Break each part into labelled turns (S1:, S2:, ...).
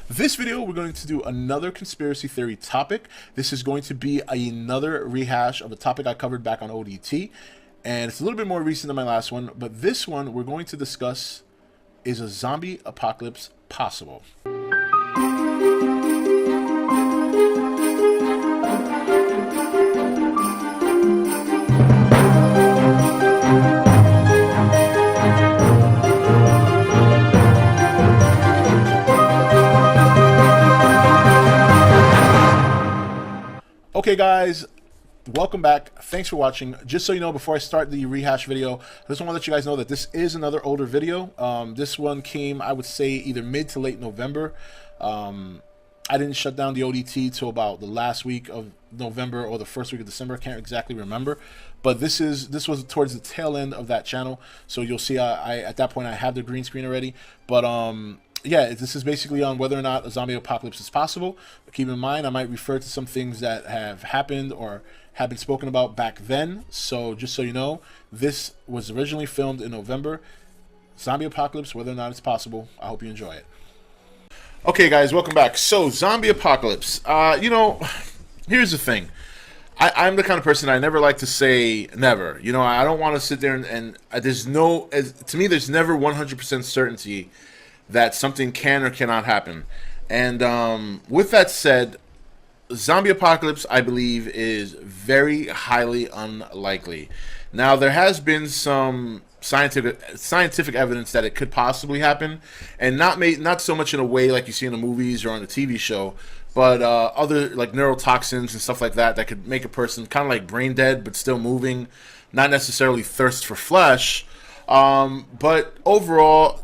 S1: This video, we're going to do another conspiracy theory topic. This is going to be another rehash of a topic I covered back on ODT, and it's a little bit more recent than my last one, but this one we're going to discuss: is a zombie apocalypse possible? Okay guys, welcome back. Thanks for watching. Just so you know, before I start the rehash video, I just want to let you guys know that this is another older video. This one came, I would say, either mid to late November. I didn't shut down the ODT till about the last week of November or the first week of December. I can't exactly remember, but this was towards the tail end of that channel. So you'll see, I at that point I have the green screen already. But yeah, this is basically on whether or not a zombie apocalypse is possible. But keep in mind, I might refer to some things that have happened or have been spoken about back then. So just so you know, this was originally filmed in November. Zombie apocalypse, whether or not it's possible. I hope you enjoy it. Okay guys, welcome back. So zombie apocalypse, you know, here's the thing. I'm the kind of person, I never like to say never. You know, I don't want to sit there and there's no, to me there's never 100% certainty that something can or cannot happen. And with that said, zombie apocalypse, I believe, is very highly unlikely. Now, there has been some scientific evidence that it could possibly happen, and not so much in a way like you see in the movies or on the TV show, but other like neurotoxins and stuff like that that could make a person kind of like brain dead but still moving, not necessarily thirst for flesh. But overall,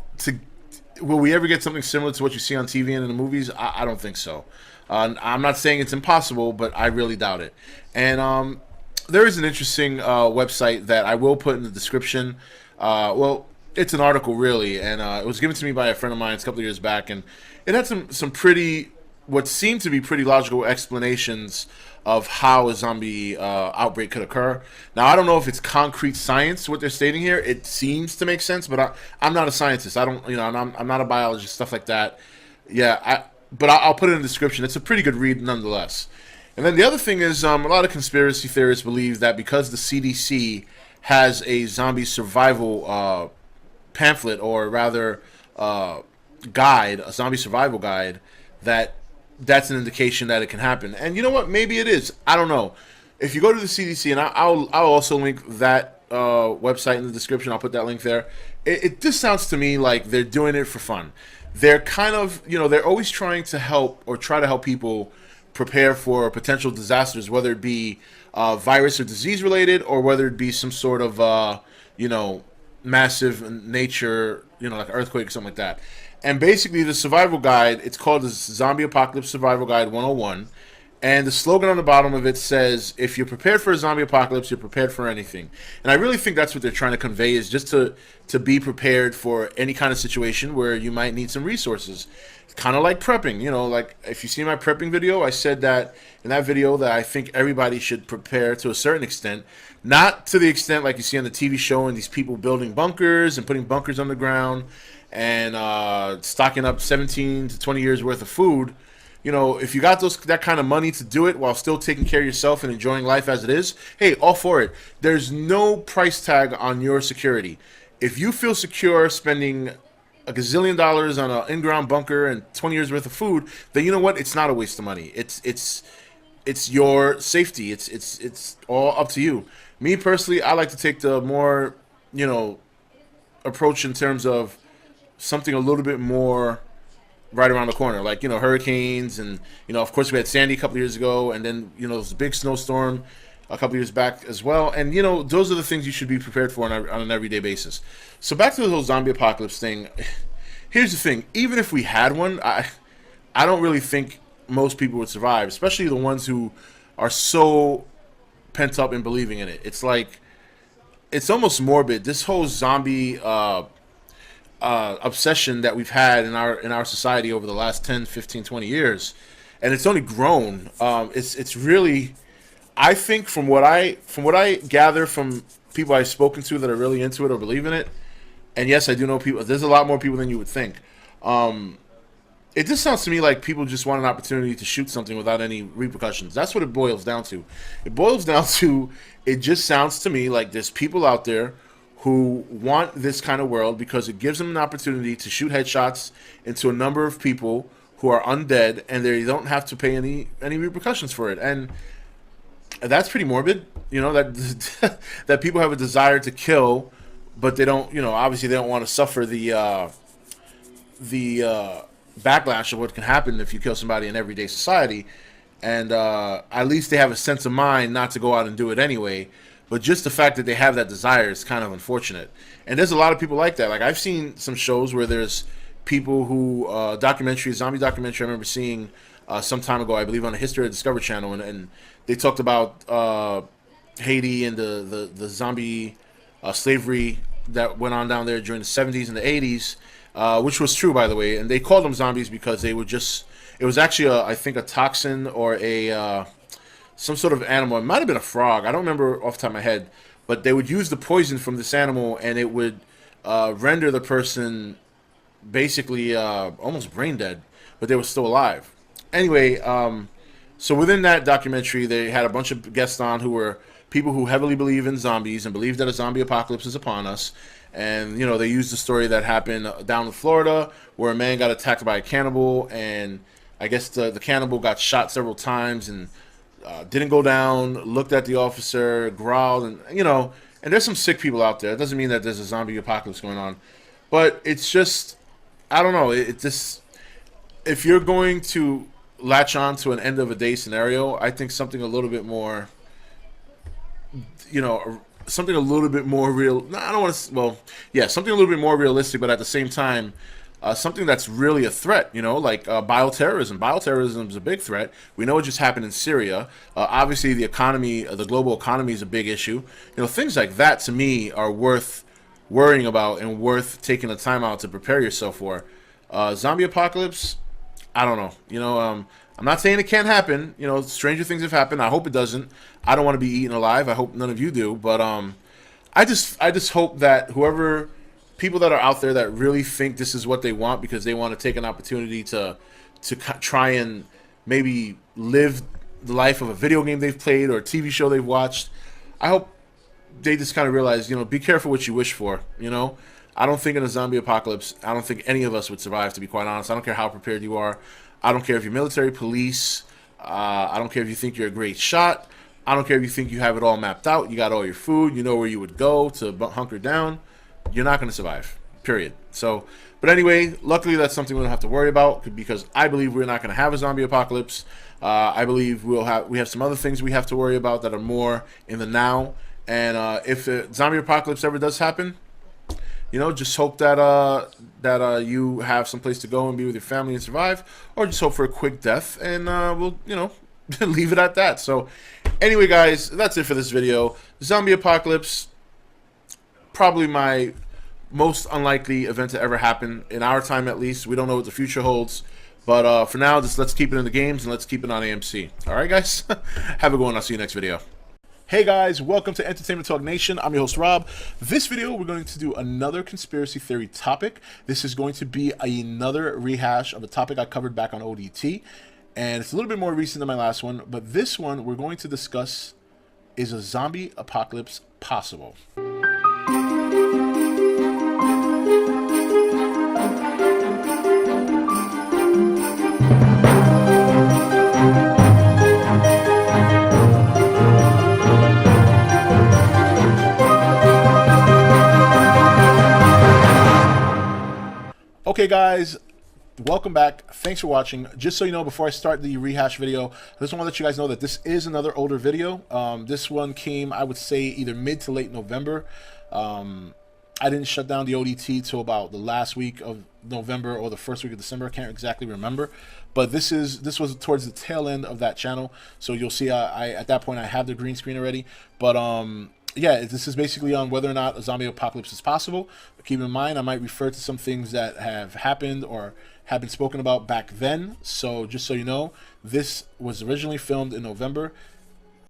S1: will we ever get something similar to what you see on TV and in the movies? I don't think so. I'm not saying it's impossible, but I really doubt it. And there is an interesting website that I will put in the description. Well, it's an article really, and it was given to me by a friend of mine a couple of years back, and it had some pretty, what seemed to be pretty logical explanations of how a zombie outbreak could occur. Now, I don't know if it's concrete science what they're stating here. It seems to make sense, but I'm not a scientist. I don't, you know, I'm not a biologist, stuff like that. Yeah, but I'll put it in the description. It's a pretty good read nonetheless. And then the other thing is, a lot of conspiracy theorists believe that because the CDC has a zombie survival pamphlet, or rather guide, a zombie survival guide, that's an indication that it can happen. And you know what? Maybe it is. I don't know. If you go to the CDC, and I'll also link that website in the description. I'll put that link there. It just sounds to me like they're doing it for fun. They're kind of, you know, they're always trying to help or try to help people prepare for potential disasters, whether it be virus or disease related, or whether it be some sort of, you know, massive nature, you know, like earthquake or something like that. And basically, the survival guide, it's called the Zombie Apocalypse Survival Guide 101. And the slogan on the bottom of it says, if you're prepared for a zombie apocalypse, you're prepared for anything. And I really think that's what they're trying to convey, is just to be prepared for any kind of situation where you might need some resources. It's kind of like prepping. You know, like if you see my prepping video, I said that in that video that I think everybody should prepare to a certain extent. Not to the extent like you see on the TV show and these people building bunkers and putting bunkers on the ground and stocking up 17 to 20 years worth of food. You know, if you got that kind of money to do it while still taking care of yourself and enjoying life as it is, hey, all for it. There's no price tag on your security. If you feel secure spending a gazillion dollars on an in-ground bunker and 20 years worth of food, then you know what? It's not a waste of money. It's your safety. It's all up to you. Me personally, I like to take the more, you know, approach in terms of something a little bit more right around the corner, like, you know, hurricanes, and, you know, of course we had Sandy a couple years ago, and then, you know, there was a big snowstorm a couple years back as well. And, you know, those are the things you should be prepared for on an everyday basis. So back to the whole zombie apocalypse thing. Here's the thing: even if we had one, I don't really think most people would survive, especially the ones who are so pent up in believing in it. It's like, it's almost morbid, this whole zombie obsession that we've had in our society over the last 10, 15, 20 years, and it's only grown. It's really, I think, from what I gather from people I've spoken to that are really into it or believe in it, and yes, I do know people. There's a lot more people than you would think. It just sounds to me like people just want an opportunity to shoot something without any repercussions. That's what it boils down to. It boils down to, it just sounds to me like there's people out there who want this kind of world because it gives them an opportunity to shoot headshots into a number of people who are undead, and they don't have to pay any repercussions for it. And that's pretty morbid, you know, that that people have a desire to kill, but they don't, you know, obviously they don't want to suffer the backlash of what can happen if you kill somebody in everyday society. And at least they have a sense of mind not to go out and do it anyway. But just the fact that they have that desire is kind of unfortunate. And there's a lot of people like that. Like, I've seen some shows where there's people who zombie documentary I remember seeing some time ago, I believe on the History of Discovery channel, and they talked about Haiti and the zombie slavery that went on down there during the 70s and the 80s, which was true, by the way. And they called them zombies because they were just, it was actually I think a toxin or a some sort of animal. It might have been a frog, I don't remember off the top of my head, but they would use the poison from this animal, and it would render the person basically almost brain dead, but they were still alive. Anyway, so within that documentary, they had a bunch of guests on who were people who heavily believe in zombies and believe that a zombie apocalypse is upon us. And, you know, they used the story that happened down in Florida where a man got attacked by a cannibal, and I guess the cannibal got shot several times and didn't go down, looked at the officer, growled, and, you know, and there's some sick people out there. It doesn't mean that there's a zombie apocalypse going on, but it's just, I don't know, it just, if you're going to latch on to an end of a day scenario, I think something a little bit more, you know, something a little bit more real. No, I don't want to. Well, yeah, something a little bit more realistic, but at the same time, something that's really a threat. You know, like bioterrorism. Bioterrorism is a big threat. We know it just happened in Syria. Obviously, the economy, the global economy, is a big issue. You know, things like that to me are worth worrying about and worth taking the time out to prepare yourself for. Zombie apocalypse, I don't know. You know, I'm not saying it can't happen. You know, stranger things have happened. I hope it doesn't. I don't want to be eaten alive. I hope none of you do. But I just hope that whoever, people that are out there that really think this is what they want because they want to take an opportunity to try and maybe live the life of a video game they've played or a TV show they've watched, I hope they just kind of realize, you know, be careful what you wish for. You know, I don't think in a zombie apocalypse, I don't think any of us would survive, to be quite honest. I don't care how prepared you are. I don't care if you're military, police. I don't care if you think you're a great shot. I don't care if you think you have it all mapped out. You got all your food. You know where you would go to hunker down. You're not going to survive, period. So, but anyway, luckily that's something we don't have to worry about because I believe we're not going to have a zombie apocalypse. I believe we have some other things we have to worry about that are more in the now. And if a zombie apocalypse ever does happen, you know, just hope that you have some place to go and be with your family and survive, or just hope for a quick death, and we'll, you know, leave it at that. So, anyway, guys, that's it for this video. Zombie apocalypse, probably my most unlikely event to ever happen in our time, at least. We don't know what the future holds, but for now, just let's keep it in the games and let's keep it on AMC. All right, guys, have a good one. I'll see you next video. Hey guys, welcome to Entertainment Talk Nation. I'm your host Rob. This video, we're going to do another conspiracy theory topic. This is going to be another rehash of a topic I covered back on ODT, and it's a little bit more recent than my last one, but this one we're going to discuss, is a zombie apocalypse possible? Okay guys, welcome back. Thanks for watching. Just so you know, before I start the rehash video, I just want to let you guys know that this is another older video. This one came, I would say, either mid to late November. I didn't shut down the ODT till about the last week of November or the first week of December. I can't exactly remember, but this was towards the tail end of that channel. So you'll see, at that point I have the green screen already. But yeah, this is basically on whether or not a zombie apocalypse is possible. But keep in mind, I might refer to some things that have happened or have been spoken about back then. So just so you know, this was originally filmed in November.